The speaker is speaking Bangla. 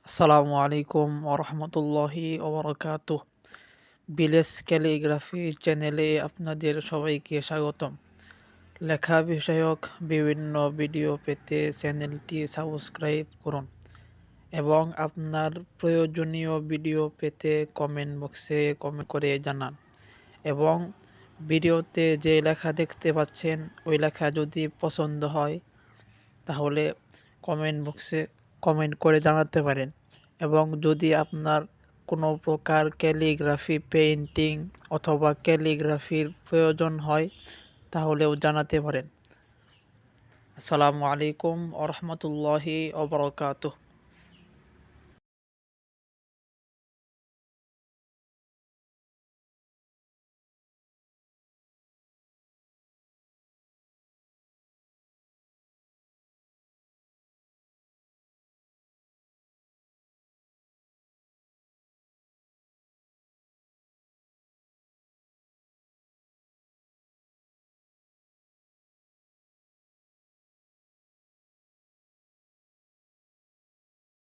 আসসালামু আলাইকুম ওরহমতুল্লাহি ওবরাকাতুহ। বিলেস ক্যালিগ্রাফি চ্যানেলে আপনাদের সবাইকে স্বাগতম। লেখা বিষয়ক বিভিন্ন ভিডিও পেতে চ্যানেলটি সাবস্ক্রাইব করুন এবং আপনার প্রয়োজনীয় ভিডিও পেতে কমেন্ট বক্সে কমেন্ট করে জানান। এবং ভিডিওতে যে লেখা দেখতে পাচ্ছেন ওই লেখা যদি পছন্দ হয় তাহলে কমেন্ট বক্সে কমেন্ট করে জানাতে পারেন। এবং যদি আপনার কোনো প্রকার ক্যালিগ্রাফি পেইন্টিং অথবা ক্যালিগ্রাফির প্রয়োজন হয় তাহলেও জানাতে পারেন। আসসালামু আলাইকুম ওরহমতুল্লাহি ওবরাকাতুহ।